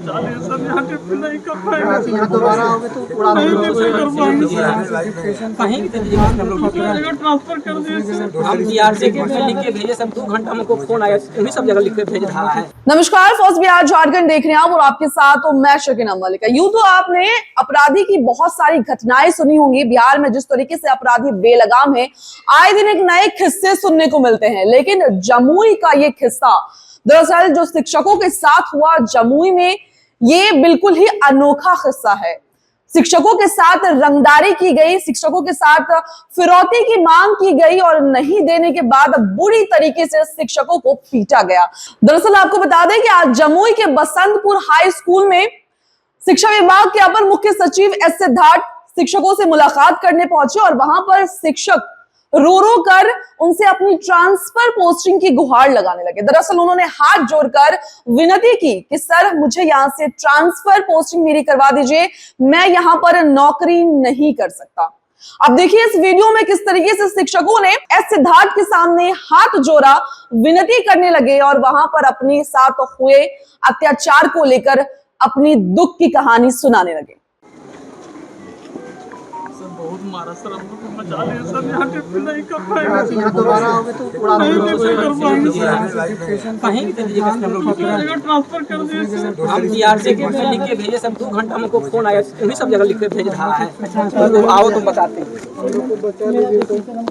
बचा लिया सर, यहाँ ड्यूटी नहीं कर पाएंगे, यहाँ दोबारा आओगे तो उड़ा नहीं कर पाएंगे सर, कहीं भी दीजिए हम लोग जगह ट्रांसफर कर दिए सर। हम बीआरसी के में लिख के भेजे सब 2 घंटा हमको फोन आया, उन्हीं सब जगह लिख के भेज रहा है। नमस्कार, फर्स्ट बिहार झारखंड देख रहे हैं आप और आपके साथ तो मैं शकीना मलिका। यूं तो आपने अपराधी की बहुत सारी घटनाएं सुनी होंगी। बिहार में जिस तरीके से अपराधी बेलगाम है, आए दिन एक नए किस्से सुनने को मिलते हैं। लेकिन जमुई का ये किस्सा दरअसल जो शिक्षकों के साथ हुआ जमुई में, ये बिल्कुल ही अनोखा किस्सा है। शिक्षकों के साथ रंगदारी की गई, शिक्षकों के साथ फिरौती की मांग की गई और नहीं देने के बाद बुरी तरीके से शिक्षकों को पीटा गया। दरअसल आपको बता दें कि आज जमुई के बसंतपुर हाई स्कूल में शिक्षा विभाग के अपर मुख्य सचिव एस सिद्धार्थ शिक्षकों से मुलाकात करने पहुंचे और वहां पर शिक्षक रो रो कर उनसे अपनी ट्रांसफर पोस्टिंग की गुहार लगाने लगे। दरअसल उन्होंने हाथ जोड़कर विनती की कि सर मुझे यहां से ट्रांसफर पोस्टिंग मेरी करवा दीजिए, मैं यहां पर नौकरी नहीं कर सकता। अब देखिए इस वीडियो में किस तरीके से शिक्षकों ने एस सिद्धार्थ के सामने हाथ जोड़ा, विनती करने लगे और वहां पर अपने साथ हुए अत्याचार को लेकर अपनी दुख की कहानी सुनाने लगे। बहुत मारा सर, हम लोग को बचा लिया सर, यहाँ ड्यूटी नहीं कर पाएंगे, यहाँ दोबारा आओगे तो उड़ा नहीं कर पाएंगे सर, कहीं भी दीजिए हम लोग जगह ट्रांसफर कर दिए सर। हम बीआरसी के में लिख के भेजे सब 2 घंटा हमको फोन आया, उन्हीं सब जगह लिख के भेज रहा है। तो आओ तुम बताते हैं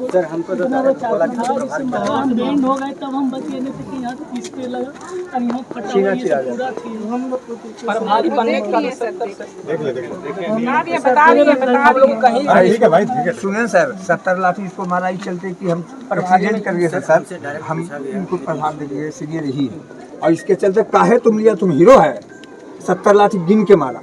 सर, हमको तो हम बैंड हो गए तब हम बचे नहीं थे कि यहाँ से किसके लगा और यहाँ फटा हुआ ये पूरा थी। हम लोग को पर भारी बनने का देख हम लोग कहीं ठीक है भाई, ठीक है। सुने सर, 70 लाख इसको मारा ही चलते कि हम एक्सीडेंट कर गए थे सर, हम इनको प्रभाव दे दिए सीनियर ही है। और इसके चलते काहे तुम लिया, तुम हीरो है, 70 लाख गिन के मारा।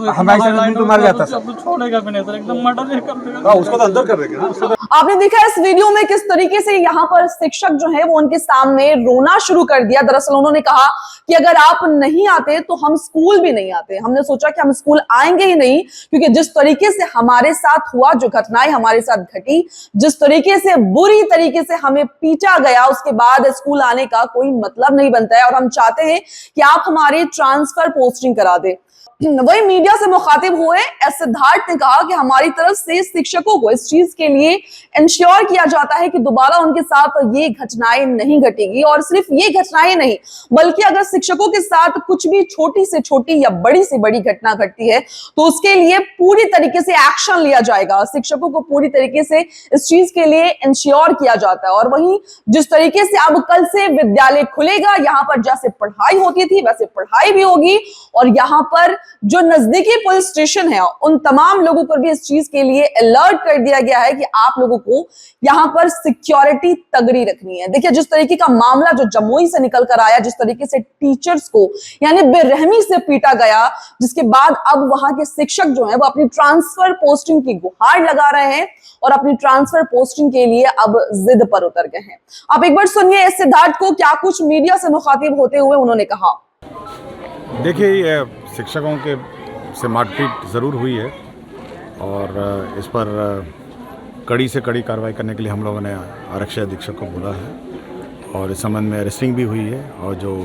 हमारे साथ तो मार जाता सर, छोड़ेगा भी नहीं सर, एकदम मर्डर कर देगा। उसको तो अंदर कर देगा। आपने देखा इस वीडियो में किस तरीके से यहाँ पर शिक्षक जो है वो उनके सामने रोना शुरू कर दिया। दरअसल उन्होंने कहा कि अगर आप नहीं आते तो हम स्कूल भी नहीं आते। हमने सोचा कि हम स्कूल आएंगे ही नहीं, क्योंकि जिस तरीके से हमारे साथ हुआ, जो घटनाएं हमारे साथ घटी, जिस तरीके से बुरी तरीके से हमें पीटा गया, उसके बाद स्कूल आने का कोई मतलब नहीं बनता है और हम चाहते हैं कि आप हमारी ट्रांसफर पोस्टिंग करा दे। वही मीडिया से मुखातिब हुए एस सिद्धार्थ ने कहा कि हमारी तरफ से शिक्षकों को इस चीज के लिए इंश्योर किया जाता है कि दोबारा उनके साथ ये घटनाएं नहीं घटेगी। और सिर्फ ये घटनाएं नहीं, बल्कि अगर शिक्षकों के साथ कुछ भी छोटी से छोटी या बड़ी से बड़ी घटना घटती है तो उसके लिए पूरी तरीके से एक्शन लिया जाएगा। शिक्षकों को पूरी तरीके से इस चीज के लिए इंश्योर किया जाता है। और वहीं जिस तरीके से अब कल से विद्यालय खुलेगा, यहाँ पर जैसे पढ़ाई होती थी वैसे पढ़ाई भी होगी और यहाँ पर जो नजदीकी पुलिस स्टेशन है उन तमाम लोगों पर भी इस चीज के लिए अलर्ट कर दिया गया है कि आप लोगों को यहां पर सिक्योरिटी तगड़ी रखनी है। देखिए जिस तरीके का मामला जो जमुई से निकल कर आया, जिस तरीके से टीचर्स को यानी बेरहमी से पीटा गया, जिसके बाद अब वहां के शिक्षक जो है वो अपनी ट्रांसफर पोस्टिंग की गुहार लगा रहे हैं और अपनी ट्रांसफर पोस्टिंग के लिए अब जिद पर उतर गए हैं। आप एक बार सुनिए इस सिद्धार्थ को क्या कुछ मीडिया से मुखातिब होते हुए उन्होंने कहा। देखिए ये शिक्षकों के से मारपीट ज़रूर हुई है और इस पर कड़ी से कड़ी कार्रवाई करने के लिए हम लोगों ने आरक्षी अधीक्षक को बोला है और इस संबंध में अरेस्टिंग भी हुई है। और जो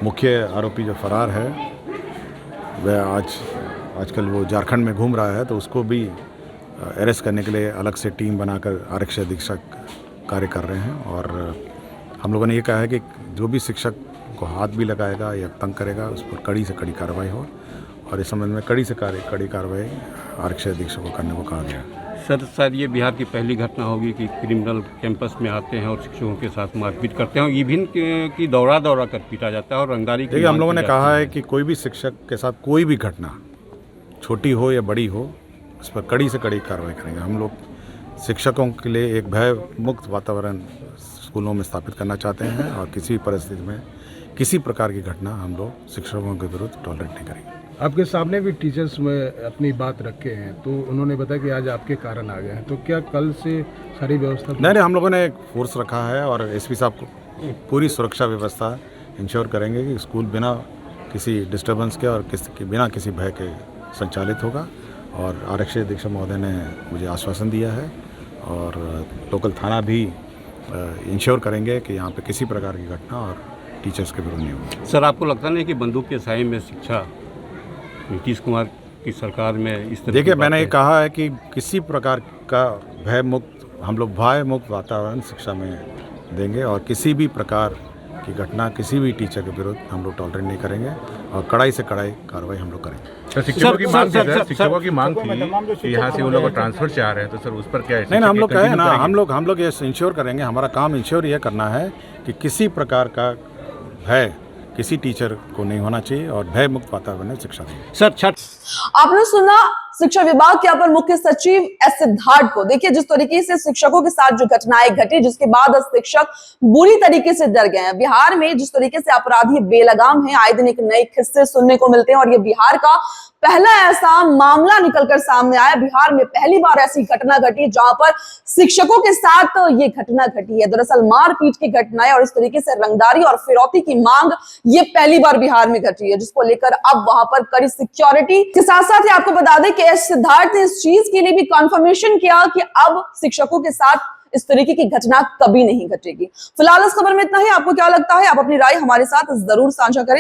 मुख्य आरोपी जो फरार है वह आजकल वो झारखंड में घूम रहा है, तो उसको भी अरेस्ट करने के लिए अलग से टीम बनाकर आरक्षी अधीक्षक कार्य कर रहे हैं। और हम लोगों ने ये कहा है कि जो भी शिक्षक को हाथ भी लगाएगा या तंग करेगा उस पर कड़ी से कड़ी कार्रवाई हो और इस संबंध में कड़ी से कड़ी कार्रवाई आरक्षी अधीक्षक को करने को कहा गया। सर शायद ये बिहार की पहली घटना होगी कि क्रिमिनल कैंपस में आते हैं और शिक्षकों के साथ मारपीट करते हैं, इवन की दौड़ा कर पीटा जाता है और रंगदारी। देखिए हम लोगों ने कहा है कि कोई भी शिक्षक के साथ कोई भी घटना छोटी हो या बड़ी हो उस पर कड़ी से कड़ी कार्रवाई करेंगे। हम लोग शिक्षकों के लिए एक भय मुक्त वातावरण स्कूलों में स्थापित करना चाहते हैं और किसी परिस्थिति में किसी प्रकार की घटना हम लोग शिक्षकों के विरुद्ध टॉलरेट नहीं करेंगे। आपके सामने भी टीचर्स में अपनी बात रखे हैं, तो उन्होंने बताया कि आज आपके कारण आ गए हैं, तो क्या कल से सारी व्यवस्था? नहीं, हम लोगों ने एक फोर्स रखा है और एसपी साहब को पूरी सुरक्षा व्यवस्था इंश्योर करेंगे कि स्कूल बिना किसी डिस्टर्बेंस के और बिना किसी भय के संचालित होगा। और आरक्षी अधीक्षक महोदय ने मुझे आश्वासन दिया है और लोकल थाना भी इंश्योर करेंगे कि यहाँ पे किसी प्रकार की घटना और टीचर्स के विरुद्ध नहीं होगी। सर, आपको लगता नहीं कि बंदूक के साए में शिक्षा नीतीश कुमार की सरकार में इस तरह देखिए, की मैंने ये बातें- कहा है कि किसी प्रकार का भय मुक्त, हम लोग भय मुक्त वातावरण शिक्षा में देंगे और किसी भी प्रकार की घटना किसी भी टीचर के विरुद्ध हम लोग टॉलरेट नहीं करेंगे और कड़ाई से कड़ाई कार्रवाई हम लोग करेंगे। सर, शिक्षकों की मांग थी, सर, सर, शिक्षकों की मांग थी कि यहाँ से वो लोग ट्रांसफर चाह रहे हैं, तो सर उस पर क्या है? नहीं, हम लोग शिक्षक कहे ना, continue हम लोग ये इंश्योर करेंगे, हमारा काम इंश्योर ये करना है कि किसी प्रकार का भय किसी टीचर को नहीं होना चाहिए और भय मुक्त वातावरण में शिक्षा देंगे। सर, छठ आपने सुना शिक्षा विभाग के अपर मुख्य सचिव एस सिद्धार्थ को। देखिए, जिस तरीके से शिक्षकों के साथ जो घटनाएं घटी, जिसके बाद शिक्षक बुरी तरीके से डर गए हैं। बिहार में जिस तरीके से अपराधी बेलगाम हैं, आए दिन एक नए किस्से सुनने को मिलते हैं और ये बिहार का पहला ऐसा मामला निकलकर सामने आया। बिहार में पहली बार ऐसी घटना घटी जहां पर शिक्षकों के साथ ये घटना घटी है। दरअसल मारपीट की घटनाएं और इस तरीके से रंगदारी और फिरौती की मांग ये पहली बार बिहार में घटी है, जिसको लेकर अब वहां पर कड़ी सिक्योरिटी के साथ साथ ही आपको बता दें कि एस सिद्धार्थ ने इस चीज के लिए भी कंफर्मेशन किया कि अब शिक्षकों के साथ इस तरीके की घटना कभी नहीं घटेगी। फिलहाल इस खबर में इतना ही। आपको क्या लगता है? आप अपनी राय हमारे साथ जरूर साझा करें।